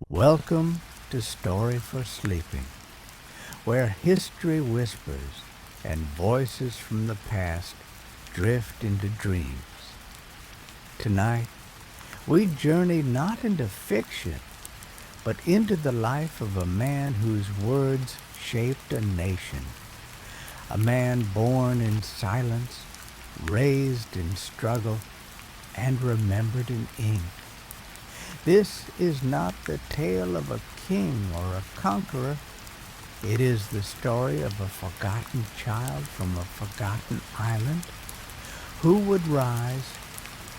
Welcome to Story for Sleeping, where history whispers and voices from the past drift into dreams. Tonight, we journey not into fiction, but into the life of a man whose words shaped a nation. A man born in silence, raised in struggle, and remembered in ink. This is not the tale of a king or a conqueror. It is the story of a forgotten child from a forgotten island who would rise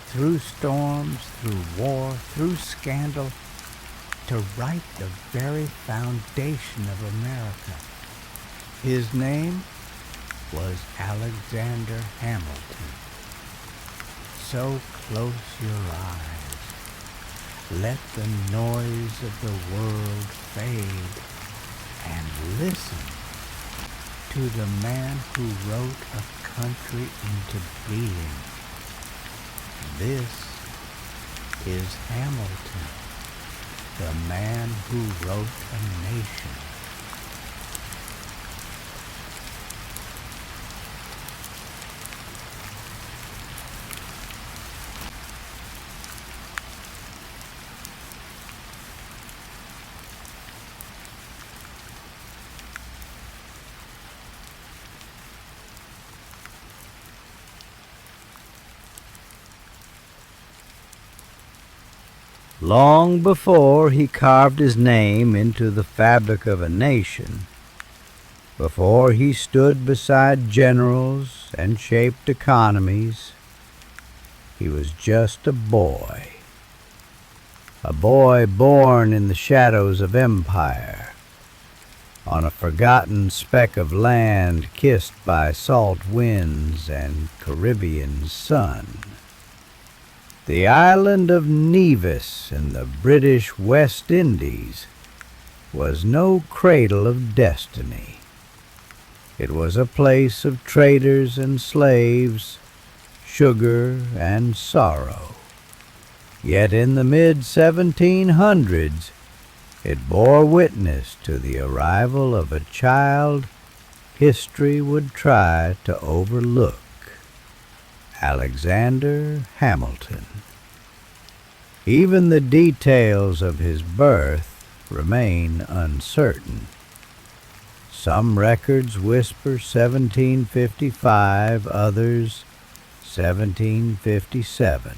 through storms, through war, through scandal, to write the very foundation of America. His name was Alexander Hamilton. So close your eyes. Let the noise of the world fade and listen to the man who wrote a country into being. This is Hamilton, the man who wrote a nation. Long before he carved his name into the fabric of a nation, before he stood beside generals and shaped economies, he was just a boy born in the shadows of empire, on a forgotten speck of land kissed by salt winds and Caribbean sun. The island of Nevis in the British West Indies was no cradle of destiny. It was a place of traders and slaves, sugar and sorrow. Yet in the mid-1700s, it bore witness to the arrival of a child history would try to overlook. Alexander Hamilton. Even the details of his birth remain uncertain. Some records whisper 1755, others 1757.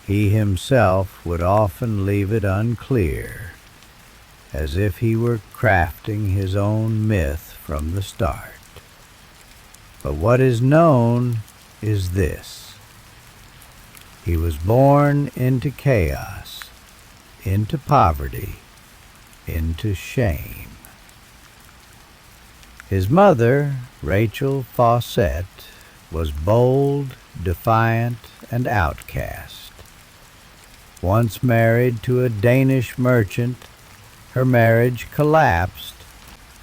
He himself would often leave it unclear, as if he were crafting his own myth from the start. But what is known is this: he was born into chaos, into poverty, into shame. His mother, Rachel Fawcett, was bold, defiant, and outcast. Once married to a Danish merchant, her marriage collapsed,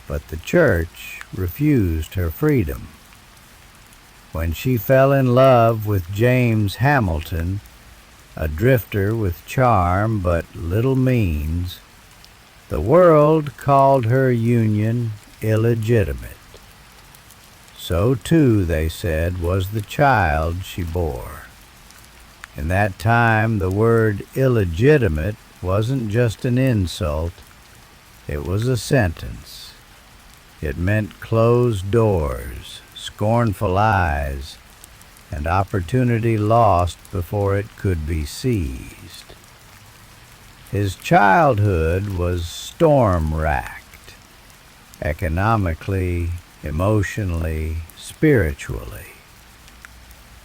but the church refused her freedom. When she fell in love with James Hamilton, a drifter with charm but little means, the world called her union illegitimate. So too, they said, was the child she bore. In that time, the word illegitimate wasn't just an insult, it was a sentence. It meant closed doors, scornful eyes, and opportunity lost before it could be seized. His childhood was storm-racked, economically, emotionally, spiritually.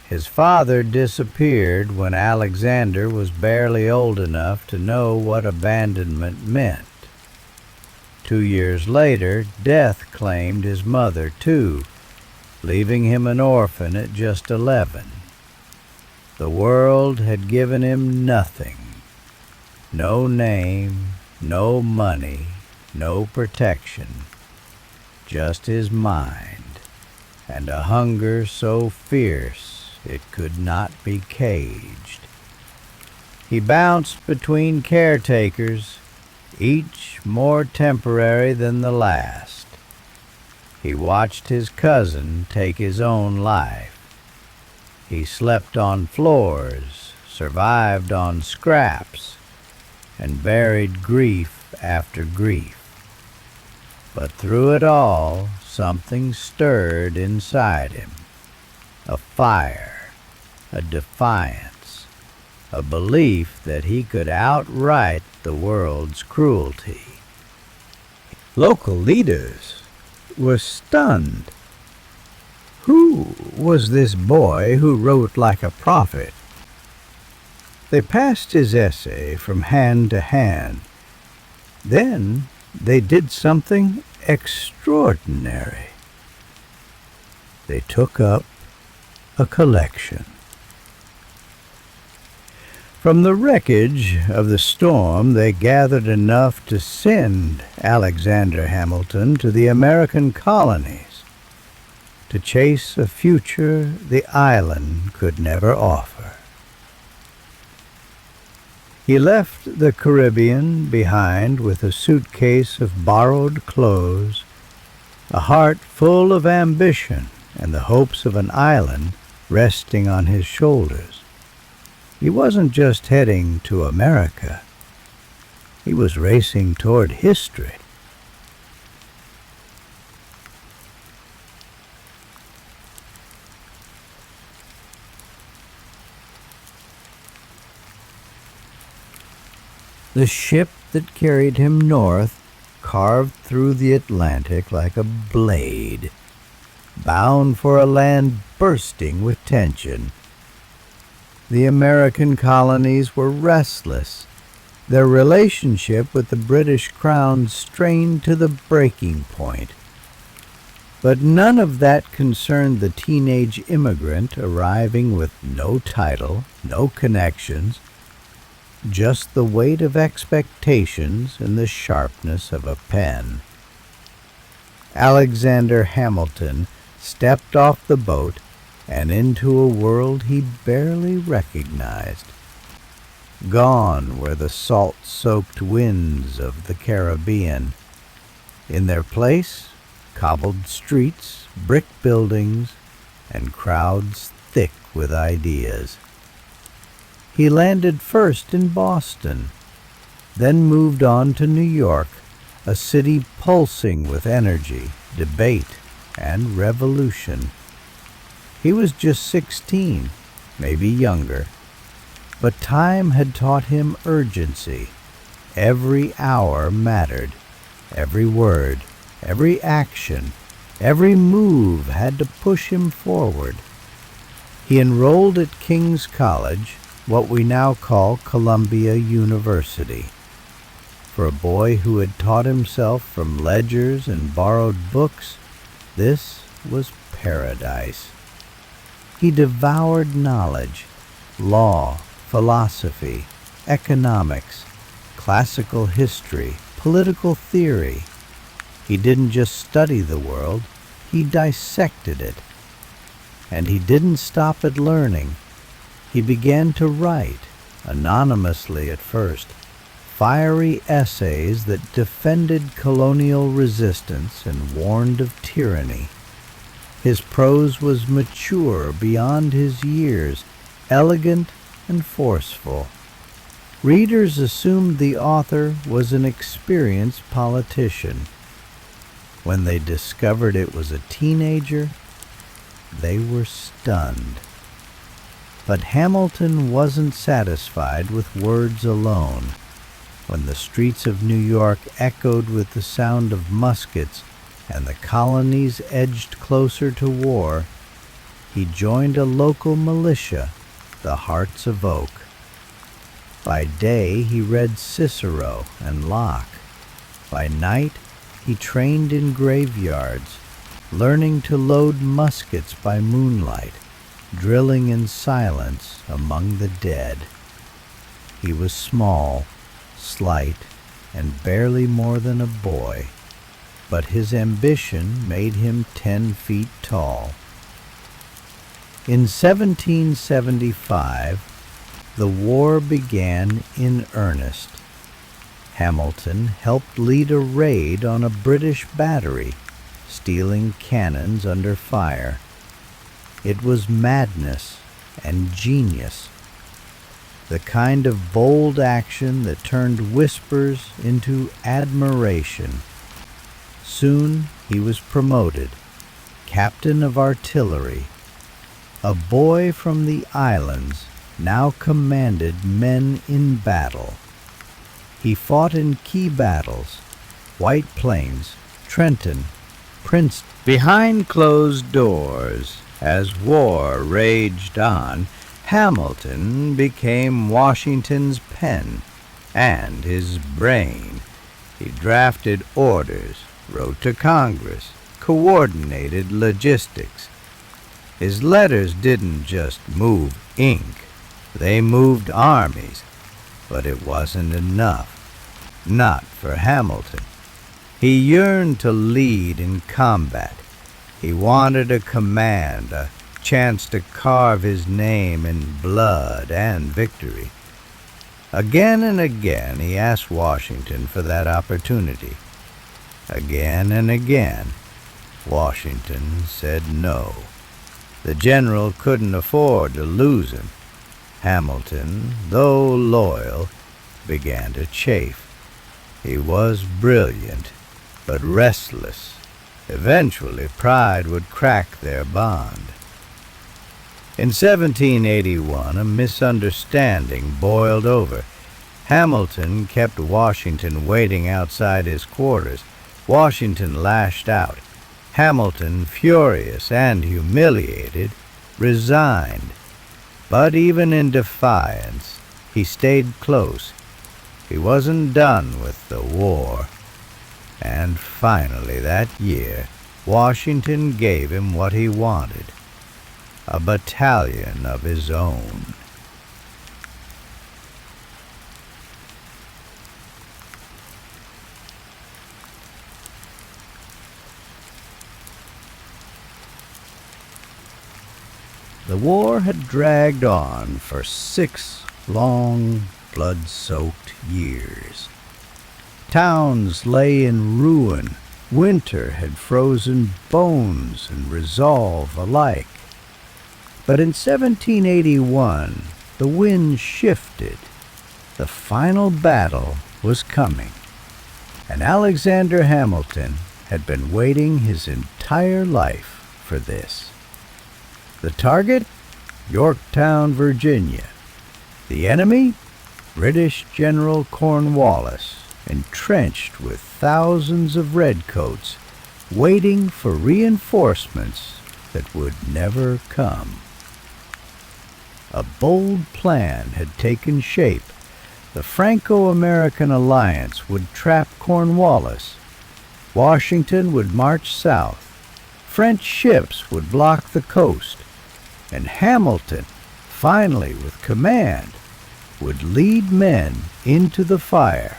His father disappeared when Alexander was barely old enough to know what abandonment meant. 2 years later, death claimed his mother too, leaving him an orphan at just 11. The world had given him nothing. No name, no money, no protection. Just his mind, and a hunger so fierce it could not be caged. He bounced between caretakers, each more temporary than the last. He watched his cousin take his own life. He slept on floors, survived on scraps, and buried grief after grief. But through it all, something stirred inside him. A fire, a defiance, a belief that he could outright the world's cruelty. Local leaders were stunned. Who was this boy who wrote like a prophet? They passed his essay from hand to hand. Then they did something extraordinary. They took up a collection. From the wreckage of the storm, they gathered enough to send Alexander Hamilton to the American colonies to chase a future the island could never offer. He left the Caribbean behind with a suitcase of borrowed clothes, a heart full of ambition and the hopes of an island resting on his shoulders. He wasn't just heading to America. He was racing toward history. The ship that carried him north carved through the Atlantic like a blade, bound for a land bursting with tension. The American colonies were restless, their relationship with the British Crown strained to the breaking point. But none of that concerned the teenage immigrant arriving with no title, no connections, just the weight of expectations and the sharpness of a pen. Alexander Hamilton stepped off the boat and into a world he barely recognized. Gone were the salt-soaked winds of the Caribbean. In their place, cobbled streets, brick buildings, and crowds thick with ideas. He landed first in Boston, then moved on to New York, a city pulsing with energy, debate, and revolution. He was just 16, maybe younger, but time had taught him urgency. Every hour mattered. Every word, every action, every move had to push him forward. He enrolled at King's College, what we now call Columbia University. For a boy who had taught himself from ledgers and borrowed books, this was paradise. He devoured knowledge, law, philosophy, economics, classical history, political theory. He didn't just study the world, he dissected it. And he didn't stop at learning. He began to write, anonymously at first, fiery essays that defended colonial resistance and warned of tyranny. His prose was mature beyond his years, elegant and forceful. Readers assumed the author was an experienced politician. When they discovered it was a teenager, they were stunned. But Hamilton wasn't satisfied with words alone. When the streets of New York echoed with the sound of muskets and the colonies edged closer to war, he joined a local militia, the Hearts of Oak. By day he read Cicero and Locke. By night he trained in graveyards, learning to load muskets by moonlight, drilling in silence among the dead. He was small, slight, and barely more than a boy, but his ambition made him 10 feet tall. In 1775, the war began in earnest. Hamilton helped lead a raid on a British battery, stealing cannons under fire. It was madness and genius, the kind of bold action that turned whispers into admiration. Soon he was promoted, captain of artillery. A boy from the islands now commanded men in battle. He fought in key battles, White Plains, Trenton, Princeton. Behind closed doors, as war raged on, Hamilton became Washington's pen and his brain. He drafted orders, wrote to Congress, coordinated logistics. His letters didn't just move ink, they moved armies. But it wasn't enough. Not for Hamilton. He yearned to lead in combat. He wanted a command, a chance to carve his name in blood and victory. Again and again he asked Washington for that opportunity. Again and again, Washington said no. The general couldn't afford to lose him. Hamilton, though loyal, began to chafe. He was brilliant, but restless. Eventually, pride would crack their bond. In 1781, a misunderstanding boiled over. Hamilton kept Washington waiting outside his quarters. Washington lashed out. Hamilton, furious and humiliated, resigned. But even in defiance, he stayed close. He wasn't done with the war. And finally that year, Washington gave him what he wanted, a battalion of his own. The war had dragged on for 6 long, blood-soaked years. Towns lay in ruin. Winter had frozen bones and resolve alike. But in 1781, the wind shifted. The final battle was coming, and Alexander Hamilton had been waiting his entire life for this. The target? Yorktown, Virginia. The enemy? British General Cornwallis, entrenched with thousands of redcoats, waiting for reinforcements that would never come. A bold plan had taken shape. The Franco-American alliance would trap Cornwallis. Washington would march south. French ships would block the coast. And Hamilton, finally with command, would lead men into the fire.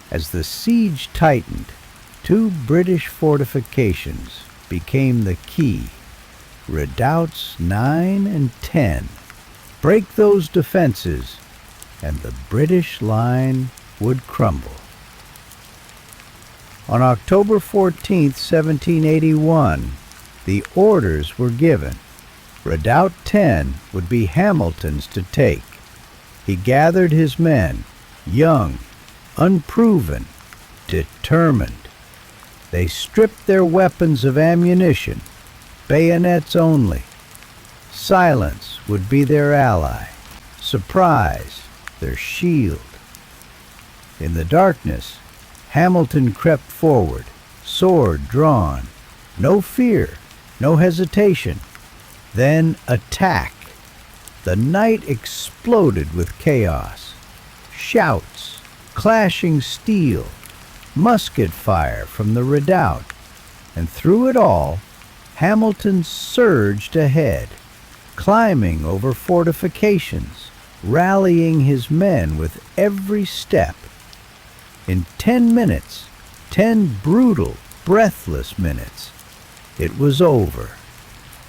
As the siege tightened, 2 British fortifications became the key. Redoubts 9 and 10. Break those defenses, and the British line would crumble. On October 14, 1781, the orders were given. Redoubt 10 would be Hamilton's to take. He gathered his men, young, unproven, determined. They stripped their weapons of ammunition, bayonets only. Silence would be their ally, surprise their shield. In the darkness, Hamilton crept forward, sword drawn. No fear, no hesitation. Then attack. The night exploded with chaos. Shouts, clashing steel, musket fire from the redoubt. And through it all, Hamilton surged ahead, climbing over fortifications, rallying his men with every step. In 10 minutes, 10 brutal, breathless minutes, it was over.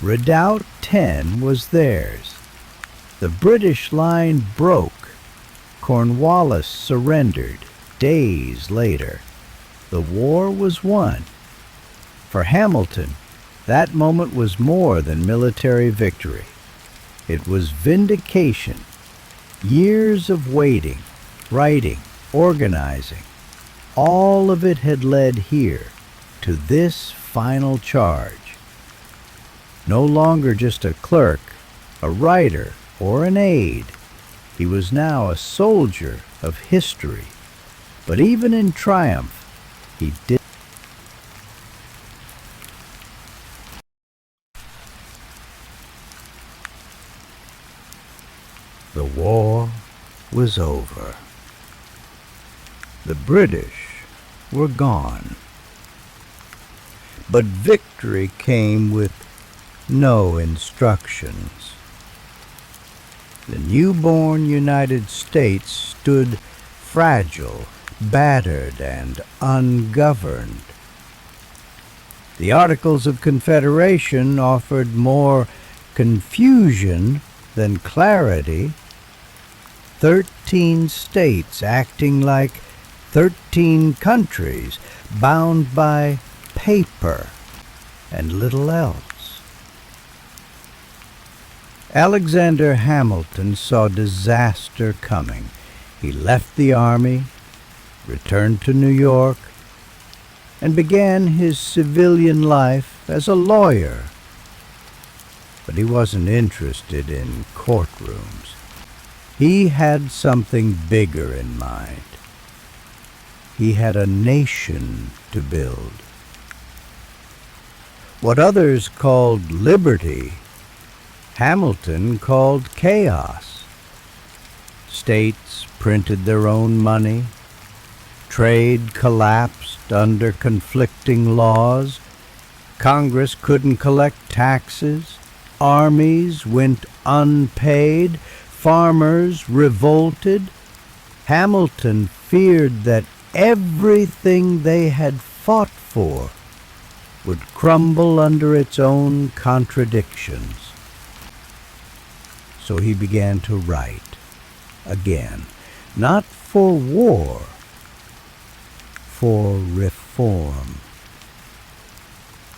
Redoubt 10 was theirs. The British line broke. Cornwallis surrendered. days later, the war was won. For Hamilton, that moment was more than military victory. It was vindication. Years of waiting, writing, organizing, all of it had led here to this final charge. No longer just a clerk, a writer, or an aide. He was now a soldier of history. But even in triumph, he did. The war was over. The British were gone. But victory came with no instructions. The newborn United States stood fragile, battered, and ungoverned. The Articles of Confederation offered more confusion than clarity. 13 states acting like 13 countries, bound by paper and little else. Alexander Hamilton saw disaster coming. He left the army, returned to New York, and began his civilian life as a lawyer. But he wasn't interested in courtrooms. He had something bigger in mind. He had a nation to build. What others called liberty, Hamilton called chaos. States printed their own money. Trade collapsed under conflicting laws. Congress couldn't collect taxes. Armies went unpaid. Farmers revolted. Hamilton feared that everything they had fought for would crumble under its own contradictions. So he began to write again, not for war, for reform.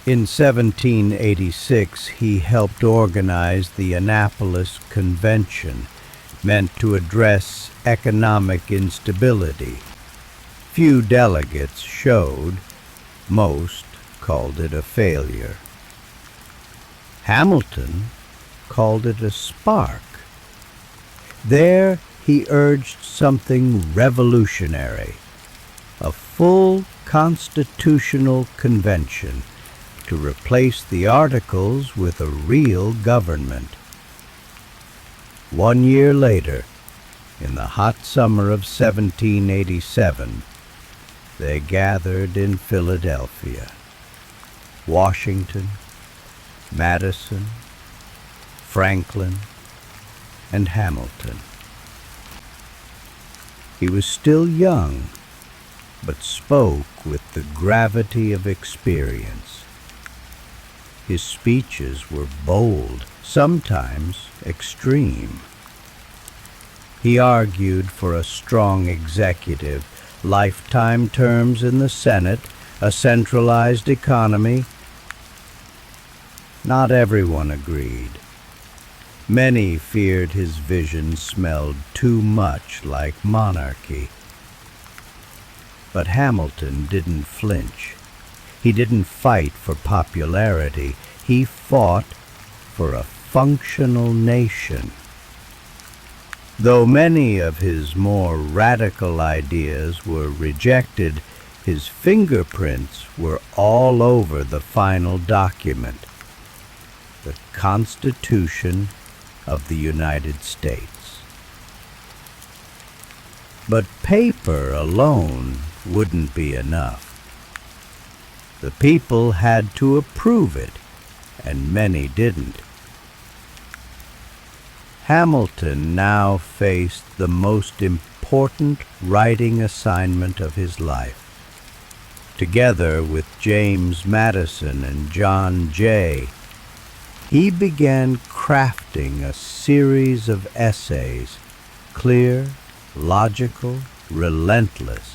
In 1786, he helped organize the Annapolis Convention, meant to address economic instability. Few delegates showed. Most called it a failure. Hamilton called it a spark. There he urged something revolutionary, a full constitutional convention to replace the Articles with a real government. 1 year later, in the hot summer of 1787, they gathered in Philadelphia. Washington, Madison, Franklin, and Hamilton. He was still young, but spoke with the gravity of experience. His speeches were bold, sometimes extreme. He argued for a strong executive, lifetime terms in the Senate, a centralized economy. Not everyone agreed. Many feared his vision smelled too much like monarchy. But Hamilton didn't flinch. He didn't fight for popularity. He fought for a functional nation. Though many of his more radical ideas were rejected, his fingerprints were all over the final document, the Constitution of the United States. But paper alone wouldn't be enough. The people had to approve it, and many didn't. Hamilton now faced the most important writing assignment of his life. Together with James Madison and John Jay, he began crafting a series of essays, clear, logical, relentless,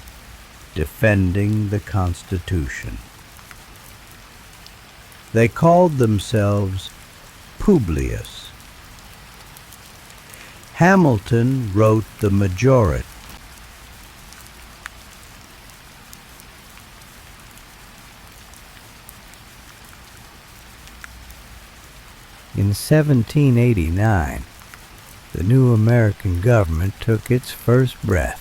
defending the Constitution. They called themselves Publius. Hamilton wrote the majority. In 1789, the new American government took its first breath.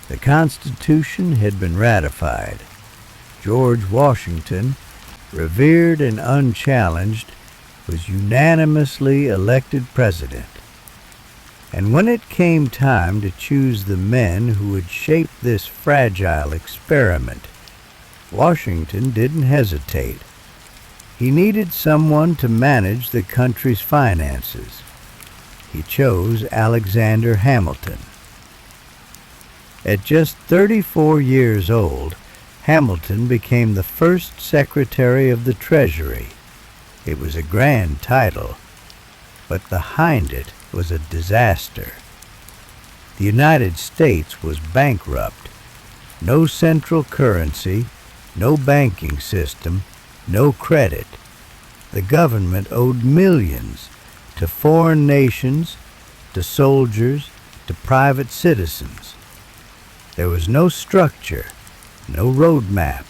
The Constitution had been ratified. George Washington, revered and unchallenged, was unanimously elected president. And when it came time to choose the men who would shape this fragile experiment, Washington didn't hesitate. He needed someone to manage the country's finances. He chose Alexander Hamilton. At just 34 years old, Hamilton became the first Secretary of the Treasury. It was a grand title, but behind it was a disaster. The United States was bankrupt. No central currency, no banking system, no credit. The government owed millions to foreign nations, to soldiers, to private citizens. There was no structure, no roadmap,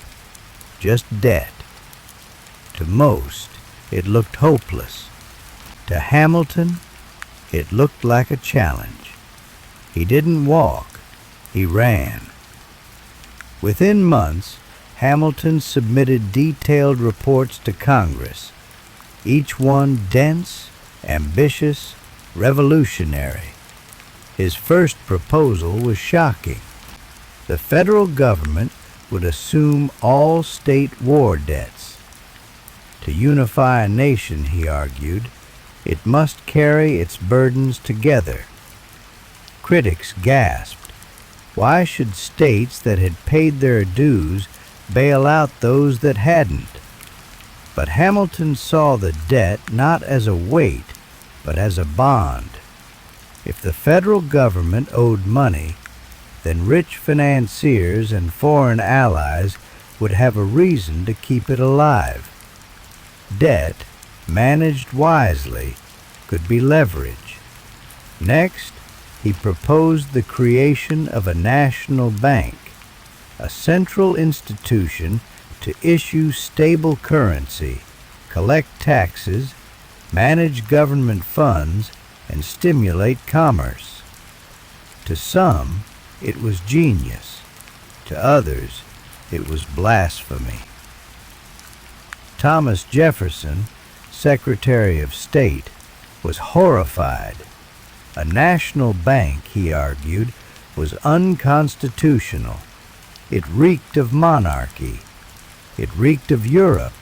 just debt. To most, it looked hopeless. To Hamilton, it looked like a challenge. He didn't walk, he ran. Within months, Hamilton submitted detailed reports to Congress, each one dense, ambitious, revolutionary. His first proposal was shocking. The federal government would assume all state war debts. To unify a nation, he argued, it must carry its burdens together. Critics gasped. Why should states that had paid their dues bail out those that hadn't? But Hamilton saw the debt not as a weight, but as a bond. If the federal government owed money, then rich financiers and foreign allies would have a reason to keep it alive. Debt, managed wisely, could be leverage. Next, he proposed the creation of a national bank, a central institution to issue stable currency, collect taxes, manage government funds, and stimulate commerce. To some, it was genius. To others, it was blasphemy. Thomas Jefferson, Secretary of State, was horrified. A national bank, he argued, was unconstitutional. It reeked of monarchy. It reeked of Europe.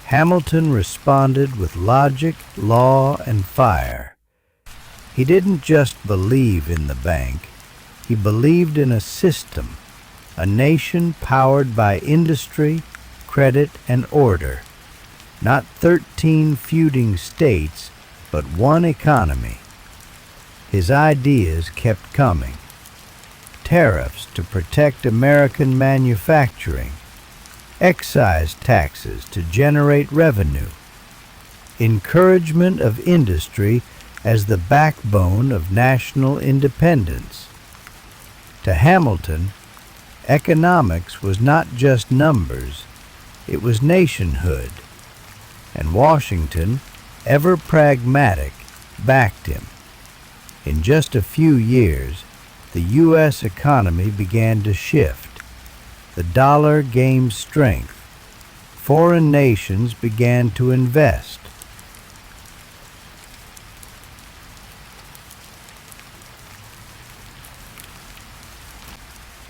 Hamilton responded with logic, law, and fire. He didn't just believe in the bank. He believed in a system, a nation powered by industry, credit, and order. Not 13 feuding states, but one economy. His ideas kept coming. Tariffs to protect American manufacturing, excise taxes to generate revenue, encouragement of industry as the backbone of national independence. To Hamilton, economics was not just numbers, it was nationhood. And Washington, ever pragmatic, backed him. In just a few years, the U.S. economy began to shift. The dollar gained strength. Foreign nations began to invest.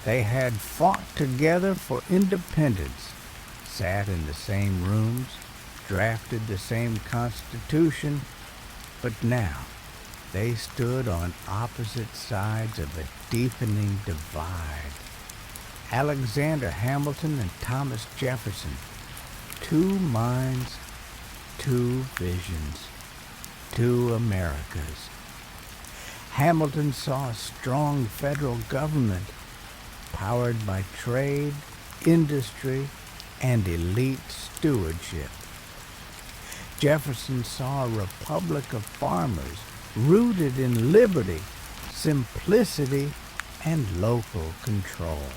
They had fought together for independence, sat in the same rooms, drafted the same Constitution, but now they stood on opposite sides of a deepening divide. Alexander Hamilton and Thomas Jefferson, two minds, two visions, two Americas. Hamilton saw a strong federal government. powered by trade, industry, and elite stewardship. Jefferson saw a republic of farmers rooted in liberty, simplicity, and local control.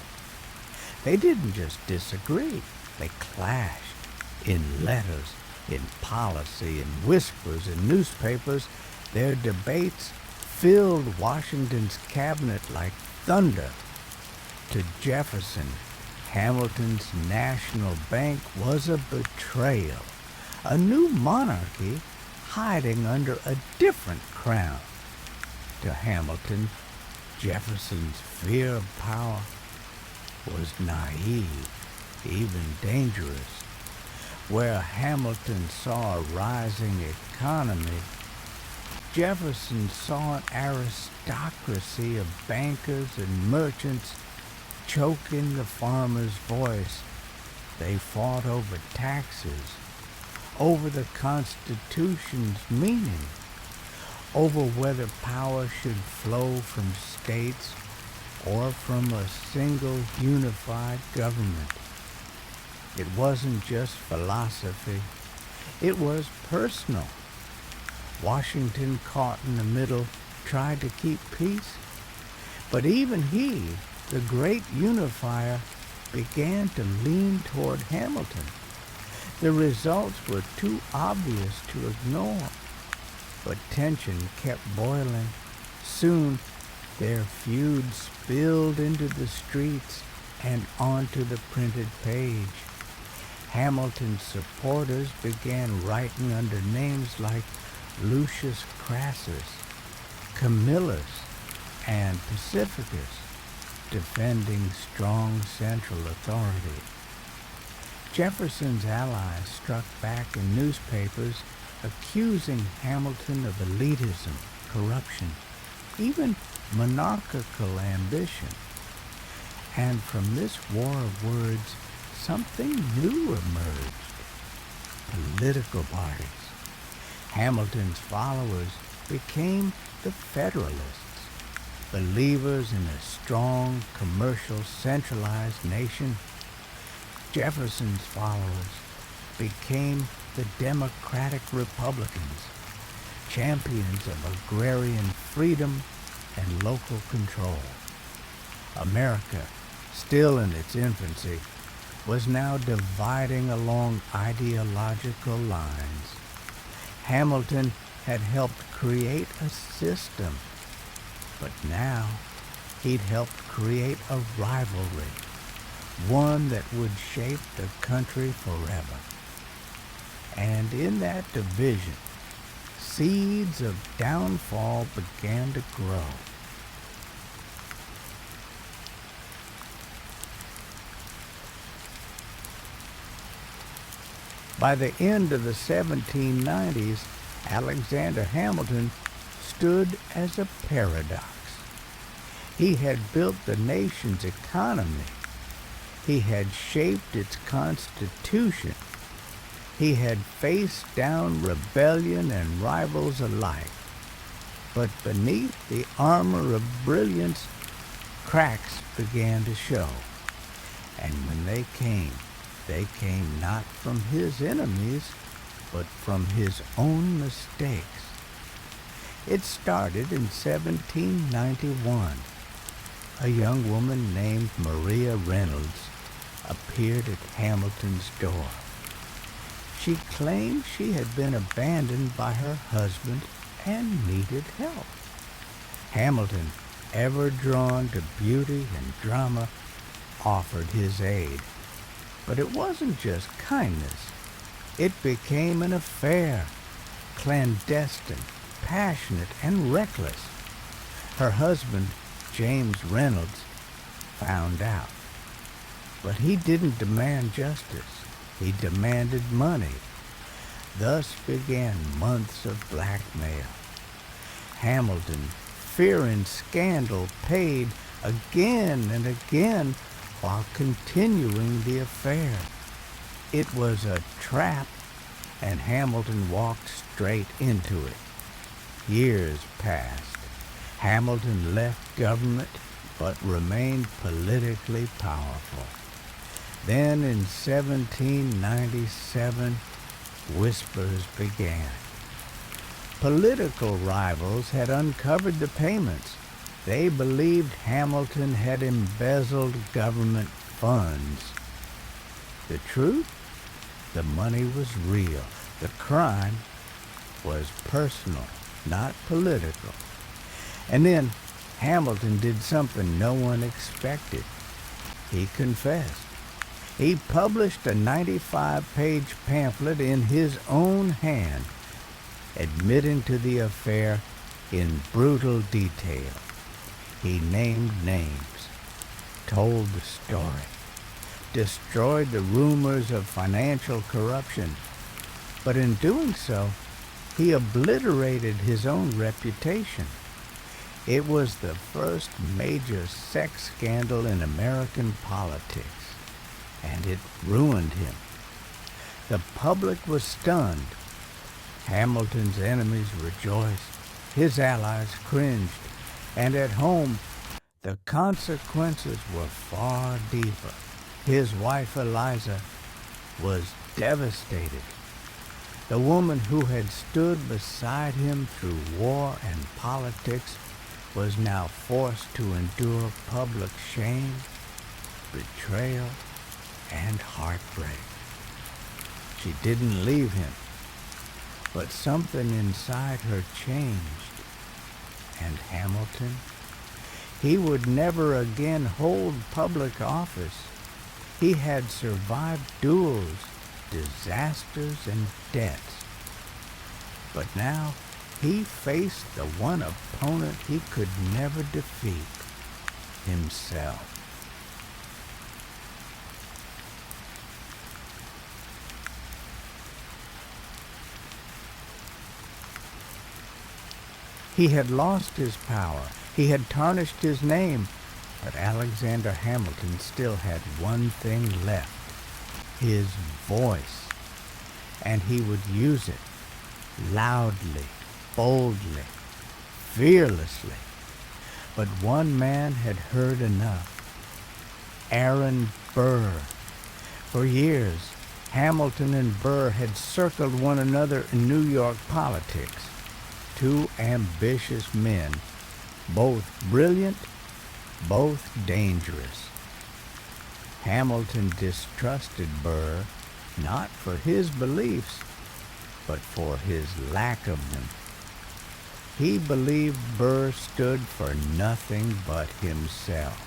They didn't just disagree, they clashed in letters, in policy, in whispers, in newspapers. Their debates filled Washington's cabinet like thunder. To Jefferson, Hamilton's national bank was a betrayal, a new monarchy hiding under a different crown. To Hamilton, Jefferson's fear of power was naive, even dangerous. Where Hamilton saw a rising economy, Jefferson saw an aristocracy of bankers and merchants choking the farmer's voice. They fought over taxes, over the Constitution's meaning, over whether power should flow from states or from a single unified government. It wasn't just philosophy, it was personal. Washington, caught in the middle, tried to keep peace, but even he, the great unifier, began to lean toward Hamilton. The results were too obvious to ignore, but tension kept boiling. Soon, their feud spilled into the streets and onto the printed page. Hamilton's supporters began writing under names like Lucius Crassus, Camillus, and Pacificus, defending strong central authority. Jefferson's allies struck back in newspapers, accusing Hamilton of elitism, corruption, even monarchical ambition. And from this war of words, something new emerged: political parties. Hamilton's followers became the Federalists, believers in a strong, commercial, centralized nation. Jefferson's followers became the Democratic Republicans, champions of agrarian freedom and local control. America, still in its infancy, was now dividing along ideological lines. Hamilton had helped create a system, but now he'd helped create a rivalry, one that would shape the country forever. And in that division, seeds of downfall began to grow. By the end of the 1790s, Alexander Hamilton stood as a paradox. He had built the nation's economy. He had shaped its constitution. He had faced down rebellion and rivals alike. But beneath the armor of brilliance, cracks began to show. And when they came not from his enemies, but from his own mistakes. It started in 1791. A young woman named Maria Reynolds appeared at Hamilton's door. She claimed she had been abandoned by her husband and needed help. Hamilton, ever drawn to beauty and drama, offered his aid. But it wasn't just kindness. It became an affair, clandestine, passionate, and reckless. Her husband, James Reynolds, found out. But he didn't demand justice. He demanded money. Thus began months of blackmail. Hamilton, fearing scandal, paid again and again while continuing the affair. It was a trap, and Hamilton walked straight into it. Years passed. Hamilton left government, but remained politically powerful. Then in 1797, whispers began. Political rivals had uncovered the payments. They believed Hamilton had embezzled government funds. The truth? The money was real. The crime was personal, not political. And then Hamilton did something no one expected. He confessed. He published a 95-page pamphlet in his own hand, admitting to the affair in brutal detail. He named names, told the story, destroyed the rumors of financial corruption, but in doing so, he obliterated his own reputation. It was the first major sex scandal in American politics, and it ruined him. The public was stunned. Hamilton's enemies rejoiced. His allies cringed. And at home, the consequences were far deeper. His wife Eliza was devastated. The woman who had stood beside him through war and politics was now forced to endure public shame, betrayal, and heartbreak. She didn't leave him, but something inside her changed. And Hamilton? He would never again hold public office. He had survived duels, disasters, and debts. But now he faced the one opponent he could never defeat, himself. He had lost his power. He had tarnished his name. But Alexander Hamilton still had one thing left, his voice. And he would use it loudly, boldly, fearlessly. But one man had heard enough. Aaron Burr. For years, Hamilton and Burr had circled one another in New York politics. Two ambitious men, both brilliant, both dangerous. Hamilton distrusted Burr, not for his beliefs, but for his lack of them. He believed Burr stood for nothing but himself.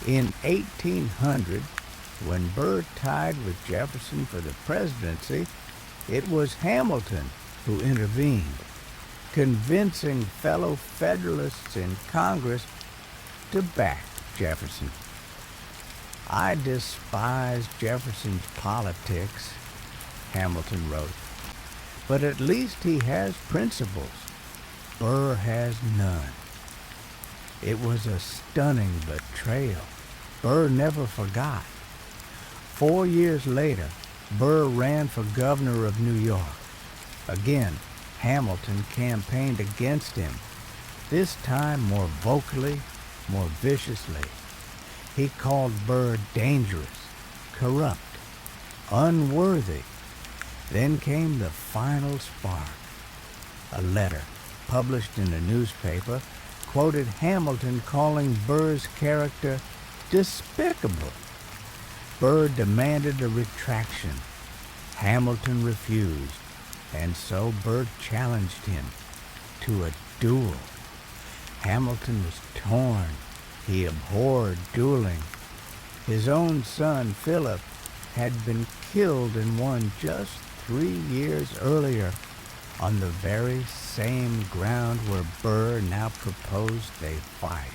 In 1800, when Burr tied with Jefferson for the presidency, it was Hamilton who intervened, convincing fellow Federalists in Congress to back Jefferson. "I despise Jefferson's politics," Hamilton wrote, "but at least he has principles. Burr has none." It was a stunning betrayal. Burr never forgot. 4 years later, Burr ran for governor of New York. Again, Hamilton campaigned against him, this time more vocally, more viciously. He called Burr dangerous, corrupt, unworthy. Then came the final spark. A letter, published in a newspaper, quoted Hamilton calling Burr's character despicable. Burr demanded a retraction. Hamilton refused, and so Burr challenged him to a duel. Hamilton was torn. He abhorred dueling. His own son, Philip, had been killed in one just 3 years earlier on the very same ground where Burr now proposed they fight.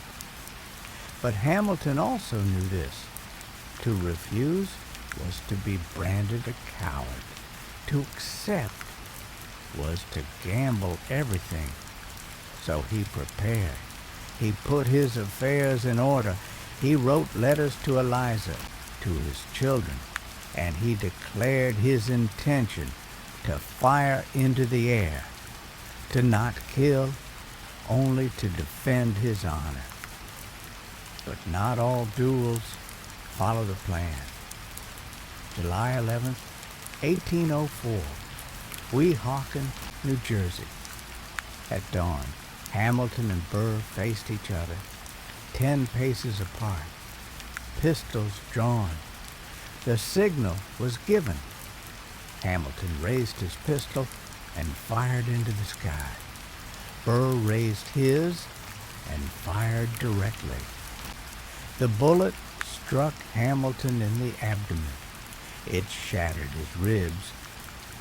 But Hamilton also knew this. To refuse was to be branded a coward. To accept was to gamble everything. So he prepared. He put his affairs in order. He wrote letters to Eliza, to his children, and he declared his intention to fire into the air, to not kill, only to defend his honor. But not all duels follow the plan. July 11th, 1804, Weehawken, New Jersey. At dawn, Hamilton and Burr faced each other, 10 paces apart, pistols drawn. The signal was given. Hamilton raised his pistol and fired into the sky. Burr raised his and fired directly. The bullet struck Hamilton in the abdomen. It shattered his ribs,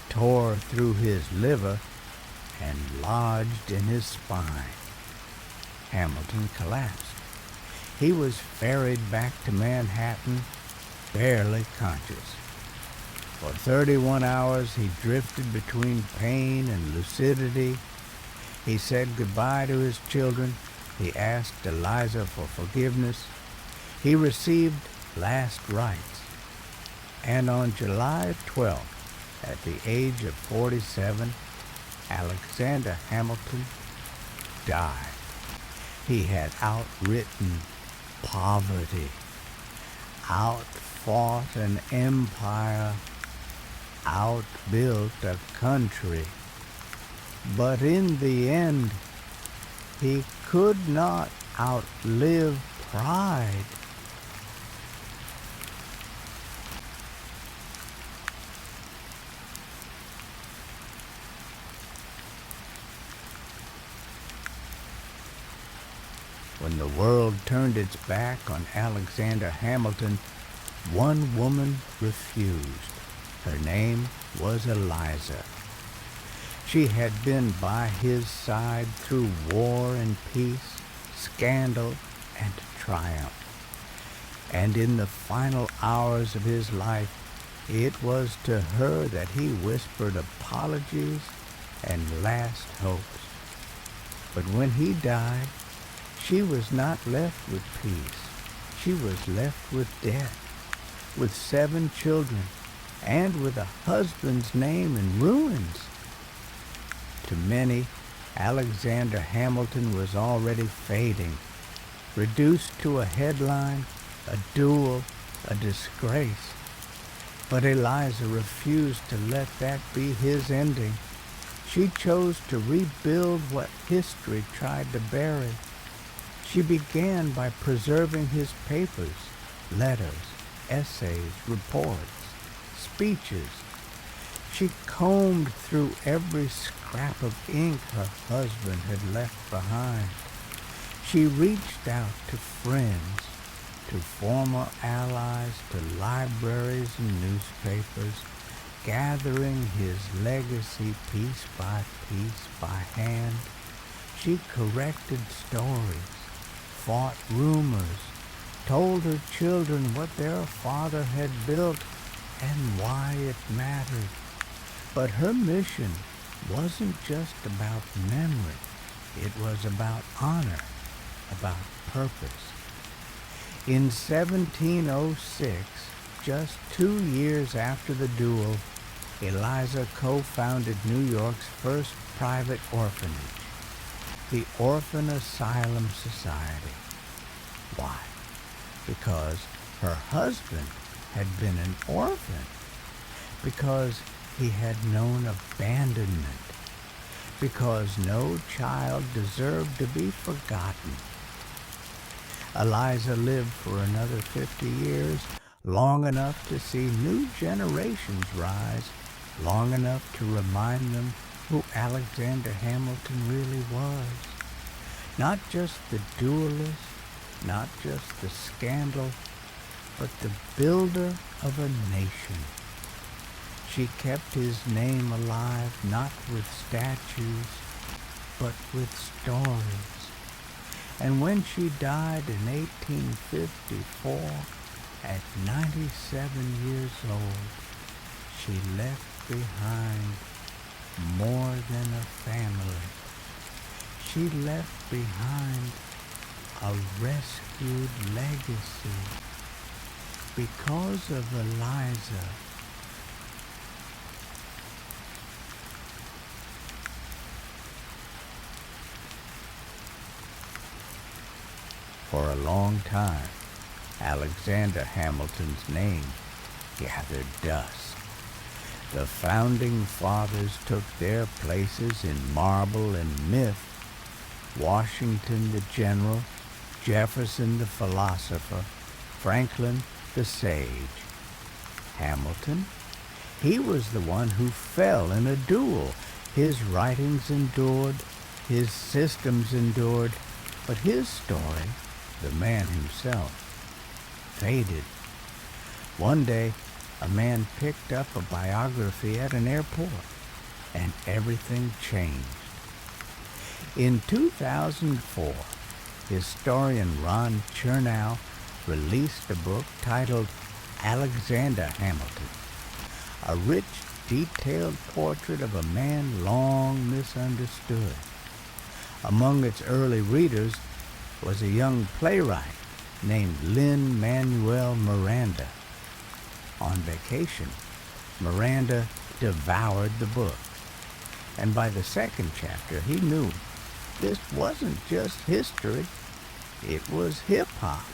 tore through his liver, and lodged in his spine. Hamilton collapsed. He was ferried back to Manhattan, barely conscious. For 31 hours he drifted between pain and lucidity. He said goodbye to his children. He asked Eliza for forgiveness. He received last rites. And on July 12th, at the age of 47, Alexander Hamilton died. He had outwritten poverty, outfought an empire, outbuilt a country. But in the end, he could not outlive pride. When the world turned its back on Alexander Hamilton, one woman refused. Her name was Eliza. She had been by his side through war and peace, scandal and triumph. And in the final hours of his life, it was to her that he whispered apologies and last hopes. But when he died, she was not left with peace. She was left with death, with 7 children, and with a husband's name in ruins. To many, Alexander Hamilton was already fading, reduced to a headline, a duel, a disgrace. But Eliza refused to let that be his ending. She chose to rebuild what history tried to bury. She began by preserving his papers, letters, essays, reports, speeches. She combed through every scrap of ink her husband had left behind. She reached out to friends, to former allies, to libraries and newspapers, gathering his legacy piece by hand. She corrected stories, fought rumors, told her children what their father had built and why it mattered. But her mission wasn't just about memory. It was about honor, about purpose. In 1706, just 2 years after the duel, Eliza co-founded New York's first private orphanage, the Orphan Asylum Society. Why? Because her husband had been an orphan, because he had known abandonment, because no child deserved to be forgotten. Eliza lived for another 50 years, long enough to see new generations rise, long enough to remind them who Alexander Hamilton really was. Not just the duelist, not just the scandal, but the builder of a nation. She kept his name alive not with statues, but with stories. And when she died in 1854, at 97 years old, she left behind more than a family. She left behind a rescued legacy. Because of Eliza, For a long time, Alexander Hamilton's name gathered dust. The founding fathers took their places in marble and myth. Washington the general, Jefferson the philosopher, Franklin the sage. Hamilton, he was the one who fell in a duel. His writings endured, his systems endured, but his story, the man himself, faded. One day, a man picked up a biography at an airport, and everything changed. In 2004, historian Ron Chernow released a book titled Alexander Hamilton, a rich, detailed portrait of a man long misunderstood. Among its early readers was a young playwright named Lin-Manuel Miranda. On vacation, Miranda devoured the book, and by the second chapter he knew this wasn't just history, it was hip-hop.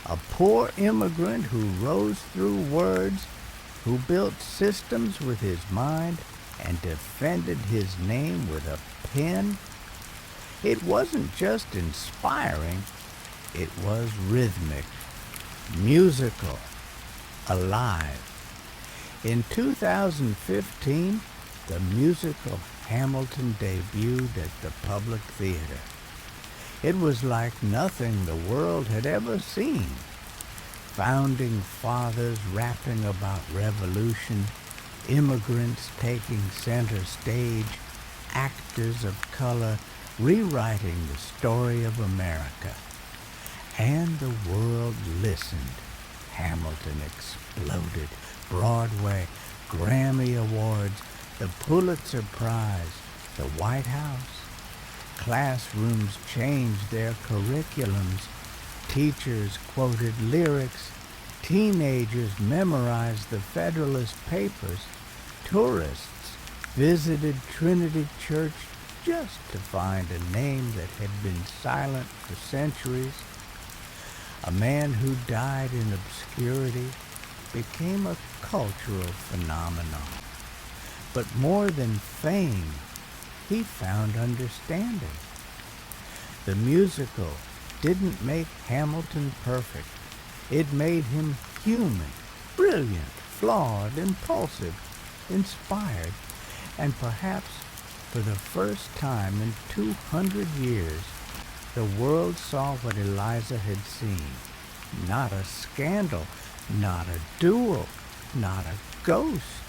A poor immigrant who rose through words, who built systems with his mind and defended his name with a pen. It wasn't just inspiring, it was rhythmic, musical, alive. In 2015, the musical Hamilton debuted at the Public Theater. It was like nothing the world had ever seen. Founding fathers rapping about revolution, immigrants taking center stage, actors of color rewriting the story of America. And the world listened. Hamilton exploded. Broadway, Grammy Awards, the Pulitzer Prize, the White House. Classrooms changed their curriculums. Teachers quoted lyrics. Teenagers memorized the Federalist Papers. Tourists visited Trinity Church just to find a name that had been silent for centuries. A man who died in obscurity became a cultural phenomenon. But more than fame, he found understanding. The musical didn't make Hamilton perfect. It made him human, brilliant, flawed, impulsive, inspired, and perhaps for the first time in 200 years, the world saw what Eliza had seen. Not a scandal, not a duel, not a ghost.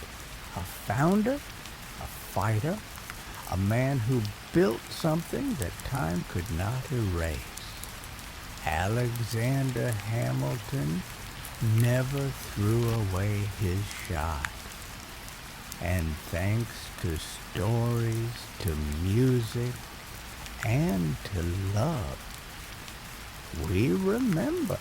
A founder, a fighter, a man who built something that time could not erase. Alexander Hamilton never threw away his shot. And thanks to stories, to music, and to love, we remember.